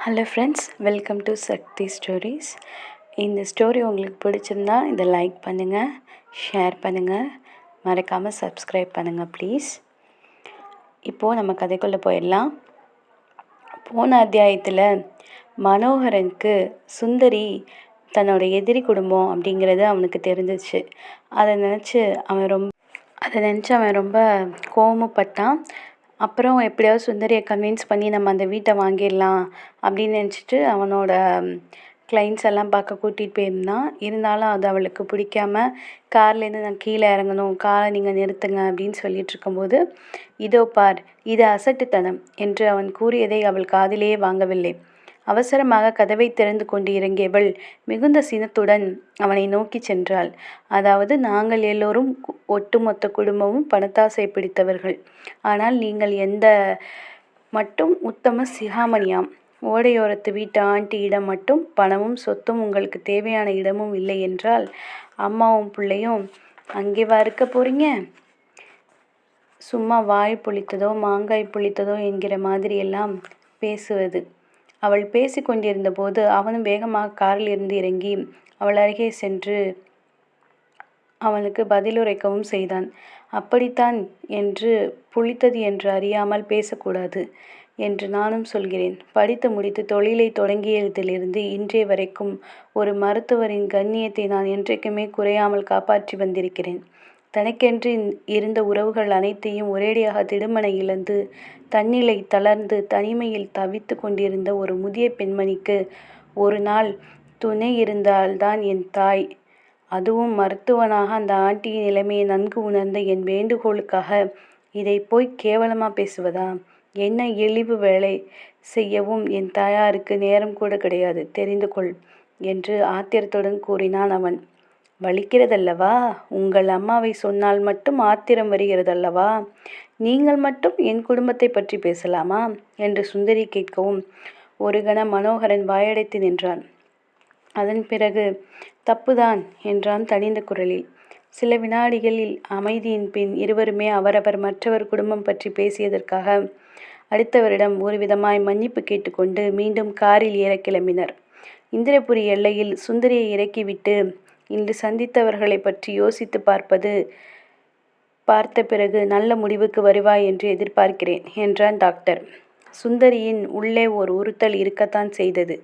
Hello friends, welcome to Shakti stories. இந்த story உங்களுக்கு பிடிச்சிருந்தா இதை லைக் பண்ணுங்கள், ஷேர் பண்ணுங்கள், மறக்காமல் சப்ஸ்கிரைப் பண்ணுங்கள் ப்ளீஸ். இப்போது நம்ம கதைக்குள்ளே போயிடலாம். போன அத்தியாயத்தில் மனோகரனுக்கு சுந்தரி தன்னோட எதிரி குடும்பம் அப்படிங்கிறது அவனுக்கு தெரிஞ்சிச்சு. அதை நினச்சி அவன் ரொம்ப கோபப்பட்டான். அப்புறம் எப்படியாவது சுந்தரியை கன்வின்ஸ் பண்ணி நம்ம அந்த வீட்டை வாங்கிடலாம் அப்படின்னு நினச்சிட்டு அவனோட கிளைண்ட்ஸ் எல்லாம் பார்க்க கூட்டிகிட்டு போயிருந்தான். இருந்தாலும் அது அவளுக்கு பிடிக்காம கார்லேருந்து நான் கீழே இறங்கணும், காரை நீங்கள் நிறுத்துங்க அப்படின்னு சொல்லிட்டு இருக்கும்போது, இதோ பார், இது அசட்டுத்தனம் என்று அவன் கூறியதை அவள் காதிலேயே வாங்கவில்லை. அவசரமாக கதவை திறந்து கொண்டு இறங்கியவள் மிகுந்த சினத்துடன் அவனை நோக்கி சென்றாள். அதாவது, நாங்கள் எல்லோரும் ஒட்டுமொத்த குடும்பமும் பணத்தாசை பிடித்தவர்கள். ஆனால் நீங்கள் மட்டும் உத்தம சிகாமணியாம். ஓடையோரத்து வீட்டு ஆண்டியிடம் மட்டும் பணமும் சொத்தும், உங்களுக்கு தேவையான இடமும் இல்லை என்றால் அம்மாவும் பிள்ளையும் அங்கேவா இருக்க போறீங்க? சும்மா வாய் புளித்ததோ மாங்காய் புளித்ததோ என்கிற மாதிரியெல்லாம் பேசுவது. அவள் பேசி கொண்டிருந்த போது அவனும் வேகமாக காரில் இருந்து இறங்கி அவள் அருகே சென்று அவனுக்கு பதிலுரைக்கவும் செய்தான். அப்படித்தான் என்று புளித்தது என்று அறியாமல் பேசக்கூடாது என்று நானும் சொல்கிறேன். படித்து முடித்து தொழிலை தொடங்கியதிலிருந்து இன்றைய வரைக்கும் ஒரு மருத்துவரின் கண்ணியத்தை நான் என்றைக்குமே குறையாமல் காப்பாற்றி வந்திருக்கிறேன். தனக்கென்று இருந்த உறவுகள் அனைத்தையும் ஒரேடியாக திடுமென இழந்து தன்னிலை தளர்ந்து தனிமையில் தவித்து கொண்டிருந்த ஒரு முதிய பெண்மணிக்கு ஒரு நாள் துணை இருந்தால்தான் என் தாய். அதுவும் மருத்துவனாக அந்த ஆண்டியின் நிலைமையை நன்கு உணர்ந்த என் வேண்டுகோளுக்காக இதை போய் கேவலமாக பேசுவதா? என்ன இழிவு வேலை செய்யவும் என் தாயாருக்கு நேரம் கூட கிடையாது, தெரிந்து கொள் என்று ஆத்திரத்துடன் கூறினான் அவன். வலிக்கிறதல்லவா? உங்கள் அம்மாவை சொன்னால் மட்டும் ஆத்திரம் வருகிறதல்லவா? நீங்கள் மட்டும் என் குடும்பத்தை பற்றி பேசலாமா என்று சுந்தரி கேட்கவும் ஒரு கணம் மனோகரன் வாயடைத்து நின்றான். அதன் பிறகு தப்புதான் என்றான் தனிந்த குரலில். சில வினாடிகளில் அமைதியின் பின் இருவருமே அவரவர் மற்றவர் குடும்பம் பற்றி பேசியதற்காக அடுத்தவரிடம் ஒரு விதமாய் மன்னிப்பு கேட்டுக்கொண்டு மீண்டும் காரில் ஏற கிளம்பினர். இந்திரபுரி எல்லையில் சுந்தரியை இறக்கிவிட்டு இன்று சந்தித்தவர்களை பற்றி யோசித்து பார்த்த பிறகு நல்ல முடிவுக்கு வருவாய் என்று எதிர்பார்க்கிறேன் என்றான் டாக்டர். சுந்தரியின் உள்ளே ஒரு உறுத்தல் இருக்கத்தான் செய்தது.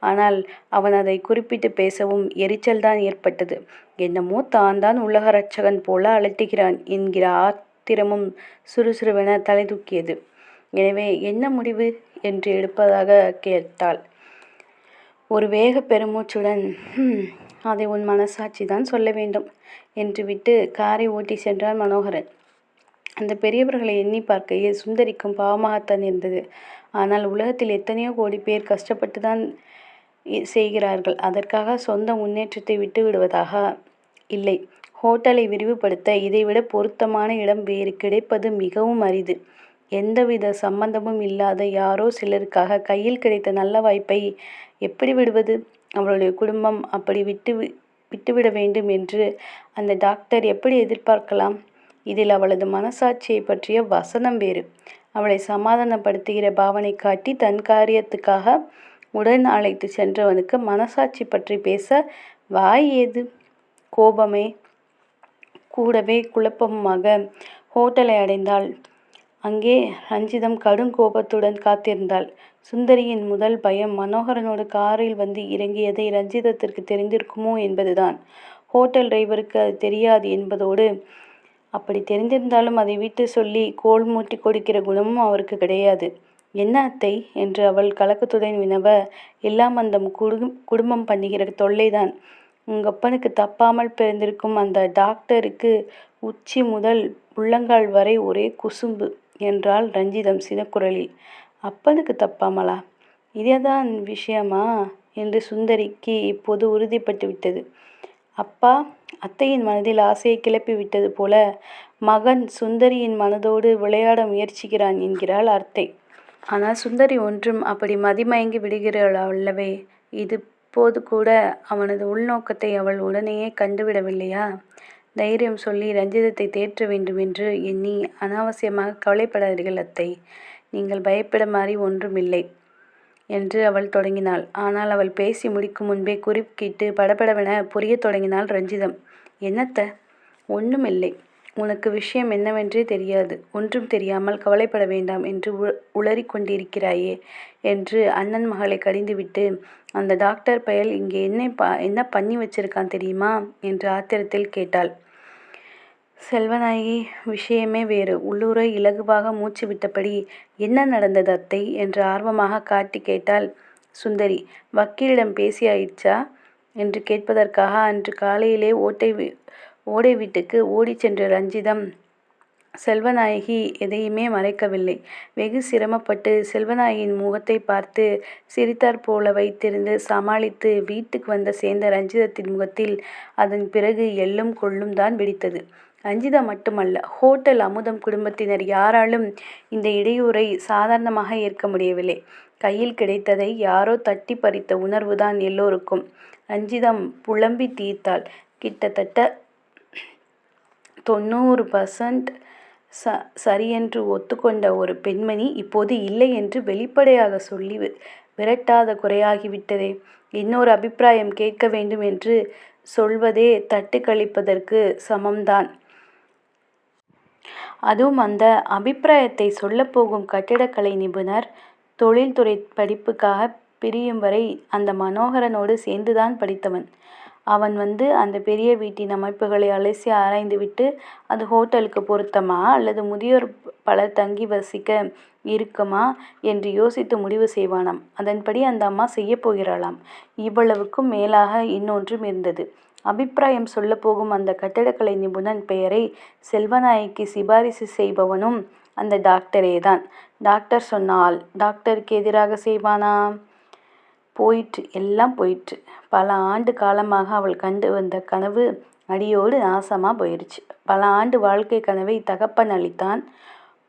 ஆனால் அவன் அதை குறிப்பிட்டு பேசவும் எரிச்சல்தான் ஏற்பட்டது. என்னமோ தான் உலக ரட்சகன் போல அலட்டுகிறான் என்கிற ஆத்திரமும் சுறுசுறுவென தலை தூக்கியது. எனவே என்ன முடிவு என்று எடுப்பதாக கேட்டாள் ஒரு வேக பெருமூச்சுடன். அதை உன் மனசாட்சி தான் சொல்ல வேண்டும் என்று விட்டு காரை ஓட்டி சென்றான் மனோகரன். அந்த பெரியவர்களை எண்ணி பார்க்கையில் சுந்தரிக்கும் பாவமாகத்தான் இருந்தது. ஆனால் உலகத்தில் எத்தனையோ கோடி பேர் கஷ்டப்பட்டு தான் செய்கிறார்கள். அதற்காக சொந்த முன்னேற்றத்தை விட்டு விடுவதாக இல்லை. ஹோட்டலை விரிவுபடுத்த இதைவிட பொருத்தமான இடம் வேறு கிடைப்பது மிகவும் அரிது. எந்தவித சம்பந்தமும் இல்லாத யாரோ சிலருக்காக கையில் கிடைத்த நல்ல வாய்ப்பை எப்படி விடுவது? அவளுடைய குடும்பம் அப்படி விட்டுவிட வேண்டும் என்று அந்த டாக்டர் எப்படி எதிர்பார்க்கலாம்? இதில் அவளது மனசாட்சியை பற்றிய வசனம் வேறு. அவளை சமாதானப்படுத்துகிற பாவனை காட்டி தன் காரியத்துக்காக உடன் அழைத்து சென்றவனுக்கு மனசாட்சி பற்றி பேச வாய் ஏது? கோபமே கூடவே குழப்பமாக ஹோட்டலை அடைந்தாள். அங்கே ரஞ்சிதம் கடும் கோபத்துடன் காத்திருந்தாள். சுந்தரியின் முதல் பயம் மனோகரனோடு காரில் வந்து இறங்கியதை ரஞ்சிதத்திற்கு தெரிந்திருக்குமோ என்பதுதான். ஹோட்டல் டிரைவருக்கு அது தெரியாது என்பதோடு, அப்படி தெரிந்திருந்தாலும் அதை விட்டு சொல்லி கோல் மூட்டி கொடுக்கிற குணமும் அவருக்கு கிடையாது. என்ன அத்தை என்று அவள் கலக்கத்துடன் வினவ, எல்லாம் அந்த குடும்பம் பண்ணுகிற தொல்லைதான். உங்கப்பனுக்கு தப்பாமல் பிறந்திருக்கும் அந்த டாக்டருக்கு உச்சி முதல் உள்ளங்கால் வரை ஒரே குசும்பு என்றாள் ரஞ்சிதம் சினக்குரலில். அப்பனுக்கு தப்பாமலா? இதேதான் விஷயமா என்று சுந்தரிக்கு இப்போது உறுதிப்பட்டு விட்டது. அப்பா அத்தையின் மனதில் ஆசையை கிளப்பி விட்டது போல மகன் சுந்தரியின் மனதோடு விளையாட முயற்சிக்கிறான் என்கிறாள் அத்தை. ஆனால் சுந்தரி ஒன்றும் அப்படி மதிமயங்கி விடுகிறாள் அல்லவே. இது போது கூட அவனது உள்நோக்கத்தை அவள் உடனேயே கண்டுவிடவில்லையா? தைரியம் சொல்லி ரஞ்சிதத்தை தேற்ற வேண்டும் என்று எண்ணி அனாவசியமாக கவலைப்படாதீர்கள் அத்தை. நீங்கள் பயப்பட மாதிரி ஒன்றுமில்லை. என்று அவள் தொடங்கினாள். ஆனால் அவள் பேசி முடிக்கும் முன்பே குறுக்கிட்டு படபடவென புரியத் தொடங்கினாள் ரஞ்சிதம். என்னத்த? ஒன்றுமில்லை. உனக்கு விஷயம் என்னவென்றே தெரியாது. ஒன்றும் தெரியாமல் கவலைப்பட வேண்டாம் என்று உளறிக் கொண்டிருக்கிறாயே என்று அண்ணன் மகளை கடிந்துவிட்டு, அந்த டாக்டர் பயல் இங்கே என்ன பண்ணி வச்சிருக்கான் தெரியுமா என்று ஆத்திரத்தில் கேட்டாள். செல்வநாயகி விஷயமே வேறு. உள்ளூரை இலகுவாக மூச்சு விட்டபடி, என்ன நடந்தது அத்தை என்று ஆர்வமாக காட்டி கேட்டாள் சுந்தரி. வக்கீலிடம் பேசியாயிடுச்சா என்று கேட்பதற்காக அன்று காலையிலே ஓடை வீட்டுக்கு ஓடிச் சென்ற ரஞ்சிதம் செல்வநாயகி எதையுமே மறைக்கவில்லை. வெகு சிரமப்பட்டு செல்வநாயகியின் முகத்தை பார்த்து சிரித்தாற் போல வைத்திருந்து சமாளித்து வீட்டுக்கு வந்து சேர்ந்த ரஞ்சிதத்தின் முகத்தில் அதன் பிறகு எள்ளும் கொள்ளும் தான் வெடித்தது. ரஞ்சிதா மட்டுமல்ல, ஹோட்டல் அமுதம் குடும்பத்தினர் யாராலும் இந்த இடையூறை சாதாரணமாக ஏற்க முடியவில்லை. கையில் கிடைத்ததை யாரோ தட்டி பறித்த உணர்வுதான் எல்லோருக்கும். ரஞ்சிதம் புலம்பி தீர்த்தாள். கிட்டத்தட்ட 90% சரியென்று ஒத்துக்கொண்ட ஒரு பெண்மணி இப்போது இல்லை என்று வெளிப்படையாக சொல்லி விரட்டாத குறையாகிவிட்டதே. இன்னொரு அபிப்பிராயம் கேட்க வேண்டும் என்று சொல்வதே தட்டு கழிப்பதற்கு சமம்தான். அதுவும் அந்த அபிப்பிராயத்தை சொல்லப்போகும் கட்டிடக்கலை நிபுணர் தொழில்துறை படிப்புக்காக பிரியும் வரை அந்த மனோகரனோடு சேர்ந்துதான் படித்தவன். அவன் வந்து அந்த பெரிய வீட்டின் அமைப்புகளை அலசி ஆராய்ந்துவிட்டு அது ஹோட்டலுக்கு பொருத்தமா அல்லது முதியோர் பலர் தங்கி வசிக்க இருக்குமா என்று யோசித்து முடிவு செய்வானாம். அதன்படி அந்த அம்மா செய்யப்போகிறாளாம். இவ்வளவுக்கும் மேலாக இன்னொன்றும் இருந்தது. அபிப்பிராயம் சொல்லப்போகும் அந்த கட்டிடக்கலை நிபுணன் பெயரை செல்வநாயகிக்கு சிபாரிசு செய்பவனும் அந்த டாக்டரேதான். டாக்டர் சொன்னால் டாக்டருக்கு எதிராக செய்வானா? போயிற்று, எல்லாம் போயிற்று. பல ஆண்டு காலமாக அவள் கண்டு வந்த கனவு அடியோடு நாசமாக போயிடுச்சு. பல ஆண்டு வாழ்க்கை கனவை தகப்பன் அளித்தான்.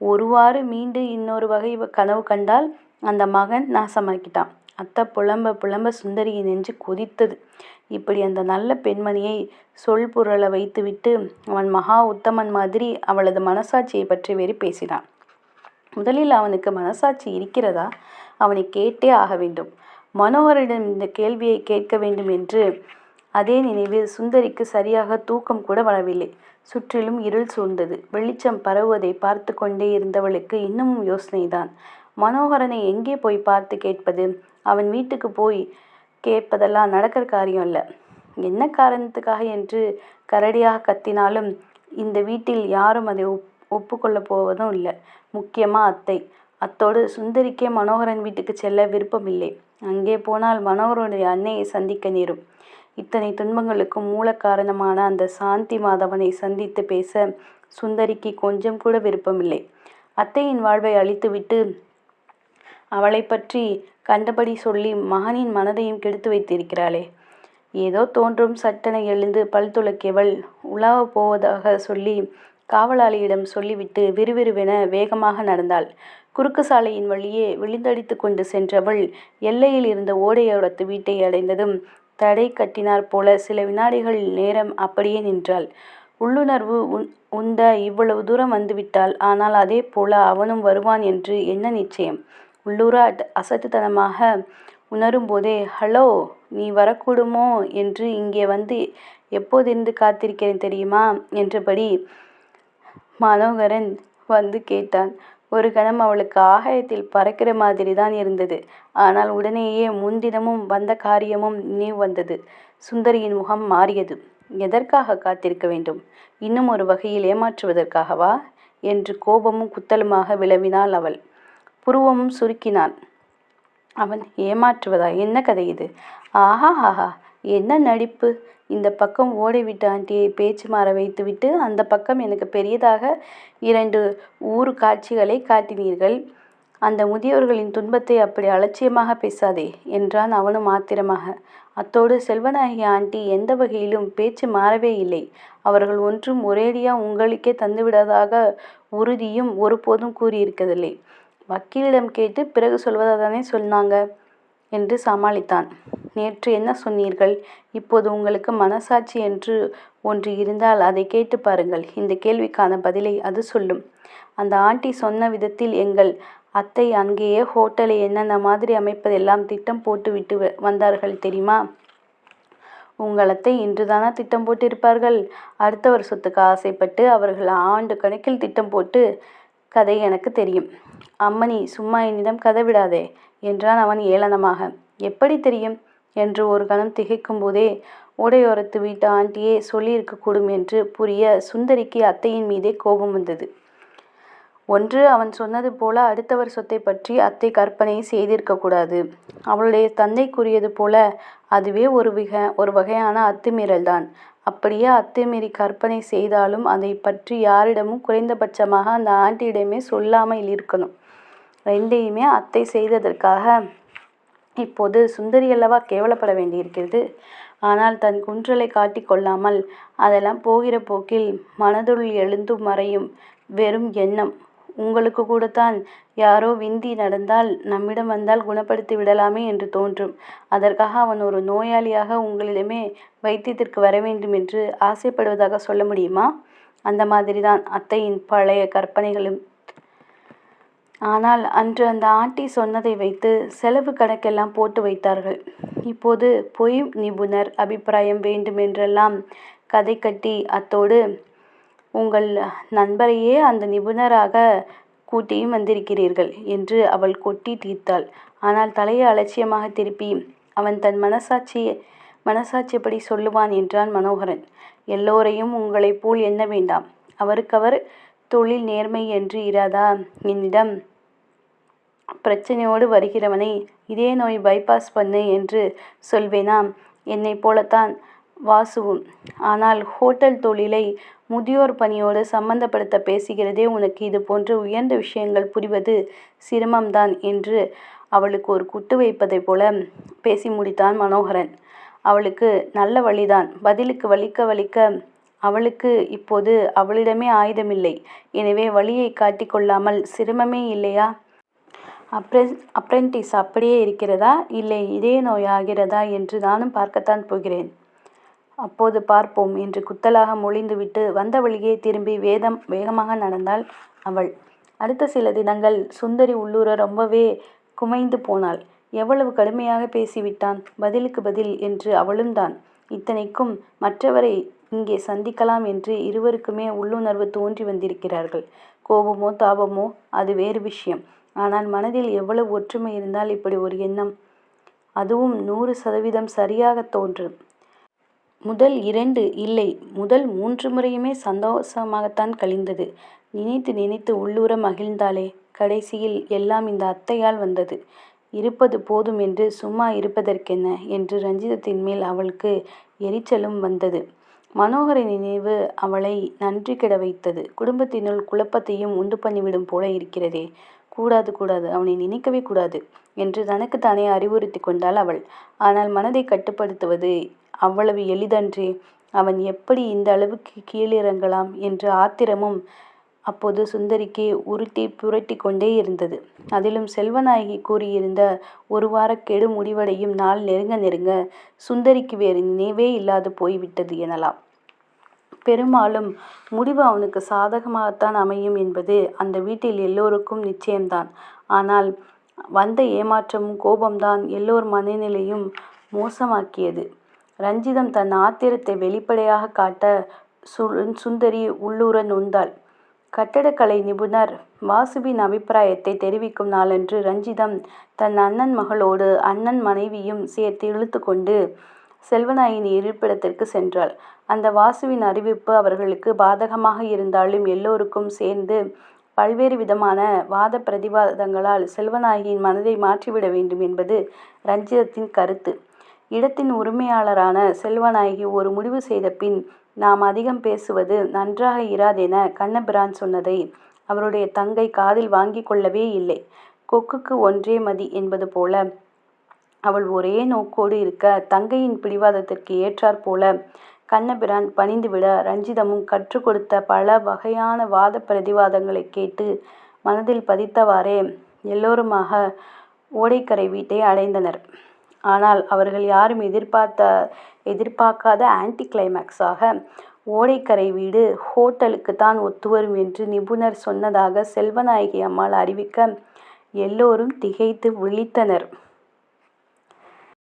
ஒருவாறு மீண்டு இன்னொரு வகை கனவு கண்டால் அந்த மகன் நாசமாக்கிட்டான். அத்தை புலம்ப புலம்ப சுந்தரியின் நெஞ்சு கொதித்தது. இப்படி அந்த நல்ல பெண்மணியை சொல் புரள வைத்துவிட்டு அவன் மகா உத்தமன் மாதிரி அவளது மனசாட்சியை பற்றி வேறு பேசினான். முதலில் அவனுக்கு மனசாட்சி இருக்கிறதா? அவனை கேட்டே ஆக வேண்டும். மனோகரிடம் இந்த கேள்வியை கேட்க வேண்டும் என்று அதே நினைவில் சுந்தரிக்கு சரியாக தூக்கம் கூட வரவில்லை. சுற்றிலும் இருள் சூழ்ந்தது. வெளிச்சம் பரவுவதை பார்த்து கொண்டே இருந்தவளுக்கு இன்னமும் யோசனைதான். மனோகரனை எங்கே போய் பார்த்து கேட்பது? அவன் வீட்டுக்கு போய் கேட்பதெல்லாம் நடக்கிற காரியம் இல்லை. என்ன காரணத்துக்காக என்று கரடியாக கத்தினாலும் இந்த வீட்டில் யாரும் அதை ஒப்புக்கொள்ளப் போவதும் இல்லை. முக்கியமாக அத்தை. அத்தோடு சுந்தரிக்கே மனோகரன் வீட்டுக்கு செல்ல விருப்பமில்லை. அங்கே போனால் மனோகரனுடைய அன்னையை சந்திக்க நேரும். இத்தனை துன்பங்களுக்கும் மூல காரணமான அந்த சாந்தி மாதவனை சந்தித்து பேச சுந்தரிக்கு கொஞ்சம் கூட விருப்பமில்லை. அத்தையின் வாழ்வை அழித்துவிட்டு அவளை பற்றி கண்டபடி சொல்லி மகனின் மனதையும் கெடுத்து வைத்திருக்கிறாளே. ஏதோ தோன்றும் சட்டென எழுந்து பல் துலக்கியவள் உலாவப் போவதாக சொல்லி காவலாளியிடம் சொல்லிவிட்டு விறுவிறுவென வேகமாக நடந்தாள். குறுக்கு சாலையின் வழியே விழுந்தடித்து கொண்டு சென்றவள் எல்லையில் இருந்த ஓடையோரத்து வீட்டை அடைந்ததும் தடை கட்டினார் போல சில வினாடிகள் நேரம் அப்படியே நின்றாள். உள்ளுணர்வு உந்த இவ்வளவு தூரம் வந்துவிட்டாள். ஆனால் அதே போல அவனும் வருவான் என்று என்ன நிச்சயம்? உள்ளூர அசட்டுத்தனமாக உணரும் போதே, ஹலோ, நீ வரக்கூடுமோ என்று இங்கே வந்து எப்போதிருந்து காத்திருக்கிறேன் தெரியுமா என்றபடி மனோகரன் வந்து கேட்டான். ஒரு கணம் அவளுக்கு ஆகாயத்தில் பறக்கிற மாதிரி தான் இருந்தது. ஆனால் உடனேயே முன்தினமும் வந்த காரியமும் நினைவு வந்தது. சுந்தரியின் முகம் மாறியது. எதற்காக காத்திருக்க வேண்டும்? இன்னும் ஒரு வகையில் ஏமாற்றுவதற்காகவா என்று கோபமும் குத்தலுமாக விளவினாள் அவள். புருவமும் சுருக்கினான் அவன். ஏமாற்றுவதா? என்ன கதை இது? ஆஹா, என்ன நடிப்பு! இந்த பக்கம் ஓடை விட்டு ஆண்டியை பேச்சு மாற வைத்துவிட்டு அந்த பக்கம் எனக்கு பெரியதாக 2 ஊர் காட்சிகளை காட்டினீர்கள். அந்த முதியோர்களின் துன்பத்தை அப்படி அலட்சியமாக பேசாதே என்றான் அவனும் ஆத்திரமாக. அத்தோடு செல்வநாயகி ஆண்டி எந்த வகையிலும் பேச்சு மாறவே இல்லை. அவர்கள் ஒன்றும் ஒரேடியா உங்களுக்கே தந்துவிடாதாக உறுதியும் ஒருபோதும் கூறியிருக்கவில்லை. வக்கீலிடம் கேட்டு பிறகு சொல்வதாதானே சொன்னாங்க என்று சமாளித்தான். நேற்று என்ன சொன்னீர்கள்? இப்போது உங்களுக்கு மனசாட்சி என்று ஒன்று இருந்தால் அதை கேட்டு பாருங்கள். இந்த கேள்விக்கான பதிலை அது சொல்லும். அந்த ஆண்டி சொன்ன விதத்தில் எங்கள் அத்தை அங்கேயே ஹோட்டலை என்னென்ன மாதிரி அமைப்பதெல்லாம் திட்டம் போட்டு விட்டு வந்தார்கள் தெரியுமா? உங்கள் அத்தை இன்றுதானா திட்டம் போட்டிருப்பார்கள்? அடுத்தவர் சொத்துக்கு ஆசைப்பட்டு அவர்கள் ஆண்டு கணக்கில் திட்டம் போட்டு கதை எனக்கு தெரியும். அம்மணி, சும்மா என்னிடம் கதை விடாதே என்றான் அவன் ஏளனமாக. எப்படி தெரியும் என்று ஒரு கணம் திகைக்கும் போதே ஓடையோரத்து வீட்டு ஆண்டியே சொல்லியிருக்கக்கூடும் என்று புரிய சுந்தரிக்கு அத்தையின் மீதே கோபம் வந்தது. ஒன்று, அவன் சொன்னது போல அடுத்தவர் சொத்தை பற்றி அத்தை கற்பனை செய்திருக்கக்கூடாது. அவளுடைய தந்தை கூறியது போல அதுவே ஒரு வகையான அத்துமீறல்தான். அப்படியே அத்துமீறி கற்பனை செய்தாலும் அதை பற்றி யாரிடமும் குறைந்தபட்சமாக அந்த ஆண்டியிடமே சொல்லாமல் இருக்கணும். ரெண்டையுமே அத்தை செய்ததற்காக இப்போது சுந்தரி அல்லவா கேவலப்பட வேண்டியிருக்கிறது. ஆனால் தன் குன்றலை காட்டி கொள்ளாமல் அதெல்லாம் போகிற போக்கில் மனதுள் எழுந்து மறையும் வெறும் எண்ணம். உங்களுக்கு கூடத்தான் யாரோ விந்தி நடந்தால் நம்மிடம் வந்தால் குணப்படுத்தி விடலாமே என்று தோன்றும். அதற்காக அவன் ஒரு நோயாளியாக உங்களிடமே வைத்தியத்திற்கு வர வேண்டும் என்று ஆசைப்படுவதாக சொல்ல முடியுமா? அந்த மாதிரிதான் அத்தையின் பழைய கற்பனைகளும். ஆனால் அன்று அந்த ஆண்டி சொன்னதை வைத்து செலவு கணக்கெல்லாம் போட்டு வைத்தார்கள். இப்போது பொய் நிபுணர் அபிப்பிராயம் வேண்டுமென்றெல்லாம் கதை கட்டி அத்தோடு உங்கள் நண்பரையே அந்த நிபுணராக கூட்டியும் வந்திருக்கிறீர்கள் என்று அவள் கொட்டி தீர்த்தாள். ஆனால் தலையை அலட்சியமாக திருப்பி அவன் தன் மனசாட்சியப்படி சொல்லுவான் என்றான் மனோகரன். எல்லோரையும் உங்களைப் போல் எண்ண வேண்டாம். அவருக்கவர் தொழில் நேர்மை என்று இராதா? என்னிடம் பிரச்சனையோடு வருகிறவனை இதே நோய் பைபாஸ் பண்ணு என்று சொல்வேனா? என்னை போலத்தான் வாசுவும். ஆனால் ஹோட்டல் தொழிலை முதியோர் பணியோடு சம்பந்தப்படுத்த பேசுகிறதே உனக்கு இது போன்ற உயர்ந்த விஷயங்கள் புரிவது சிரமம்தான் என்று அவளுக்கு ஒரு குட்டு வைப்பதைப் போல பேசி முடித்தான் மனோகரன். அவளுக்கு நல்ல வழிதான். பதிலுக்கு வலிக்க அவளுக்கு இப்போது அவளிடமே ஆயுதமில்லை. எனவே வழியை காட்டிக்கொள்ளாமல் சிரமமே இல்லையா? அப்ரெண்டிஸ் அப்படியே இருக்கிறதா, இல்லை இதே நோயாகிறதா என்று நானும் பார்க்கத்தான் போகிறேன். அப்போது பார்ப்போம் என்று குத்தலாக மொழிந்துவிட்டு வந்த வழியே திரும்பி வேகமாக நடந்தாள் அவள். அடுத்த சில தினங்கள் சுந்தரி உள்ளூர ரொம்பவே குமைந்து போனாள். எவ்வளவு கடுமையாக பேசிவிட்டான், பதிலுக்கு பதில் என்று அவளும் தான். இத்தனைக்கும் மற்றவரை இங்கே சந்திக்கலாம் என்று இருவருக்குமே உள்ளுணர்வு தோன்றி வந்திருக்கிறார்கள். கோபமோ தாபமோ அது வேறு விஷயம். ஆனால் மனதில் எவ்வளவு ஒற்றுமை இருந்தால் இப்படி ஒரு எண்ணம்? அதுவும் 100% சரியாக தோன்றும். முதல் 2 இல்லை, முதல் 3 முறையுமே சந்தோஷமாகத்தான் கழிந்தது. நினைத்து உள்ளூர மகிழ்ந்தாளே. கடைசியில் எல்லாம் இந்த அத்தையால் வந்தது. இருப்பது போதும் என்று சும்மா இருப்பதற்கென்ன என்று ரஞ்சிதத்தின் மேல் அவளுக்கு எரிச்சலும் வந்தது. மனோகரின் நினைவு அவளை நன்றி கெட வைத்தது. குடும்பத்தினுள் குழப்பத்தையும் உண்டு பண்ணிவிடும் போல இருக்கிறதே. கூடாது, அவனை நினைக்கவே கூடாது என்று தனக்குத்தானே அறிவுறுத்தி கொண்டாள் அவள். ஆனால் மனதை கட்டுப்படுத்துவது அவ்வளவு எளிதன்றே. அவன் எப்படி இந்த அளவுக்கு கீழிறங்கலாம் என்ற ஆத்திரமும் அப்போது சுந்தரிக்கு உருட்டி புரட்டி கொண்டே இருந்தது. அதிலும் செல்வநாயகி கூறியிருந்த 1 வார கெடு முடிவடையும் நாள் நெருங்க சுந்தரிக்கு வேறு நினைவே இல்லாது போய்விட்டது எனலாம். பெரும்பாலும் முடிவு அவனுக்கு சாதகமாகத்தான் அமையும் என்பது அந்த வீட்டில் எல்லோருக்கும் நிச்சயம்தான். ஆனால் வந்த ஏமாற்றமும் கோபம்தான் எல்லோர் மனநிலையும் மோசமாக்கியது. ரஞ்சிதம் தன் ஆத்திரத்தை வெளிப்படையாக காட்ட சுந்தரி உள்ளூர நொந்தாள். கட்டடக்கலை நிபுணர் வாசுவின் அபிப்பிராயத்தை தெரிவிக்கும் நாளன்று ரஞ்சிதம் தன் அண்ணன் மகளோடு அண்ணன் மனைவியும் சேர்த்து இழுத்து கொண்டு செல்வநாயின் இருப்பிடத்திற்கு சென்றாள். அந்த வாசுவின் அறிவிப்பு அவர்களுக்கு பாதகமாக இருந்தாலும் எல்லோருக்கும் சேர்ந்து பல்வேறு விதமான வாத பிரதிவாதங்களால் செல்வநாயகியின் மனதை மாற்றிவிட வேண்டும் என்பது ரஞ்சிதத்தின் கருத்து. இடத்தின் உரிமையாளரான செல்வநாயகி ஒரு முடிவு செய்த பின் நாம் அதிகம் பேசுவது நன்றாக இராதென கண்ணபிரான் சொன்னதை அவருடைய தங்கை காதில் வாங்கி கொள்ளவே இல்லை. கொக்குக்கு ஒன்றே மதி என்பது போல அவள் ஒரே நோக்கோடு இருக்க தங்கையின் பிடிவாதத்திற்கு ஏற்றாற் போல கண்ணபிரான் பணிந்துவிட ரஞ்சிதமும் கற்றுக் கொடுத்த பல வகையான வாத பிரதிவாதங்களை கேட்டு மனதில் பதித்தவாறே எல்லோருமாக ஓடைக்கரை வீட்டை அடைந்தனர். ஆனால் அவர்கள் யாரும் எதிர்பார்க்காத ஆன்டி கிளைமேக்ஸாக ஓடைக்கரை வீடு ஹோட்டலுக்கு தான் ஒத்துவரும் என்று நிபுணர் சொன்னதாக செல்வநாயகி அம்மாள் அறிவிக்க எல்லோரும் திகைத்து விழித்தனர்.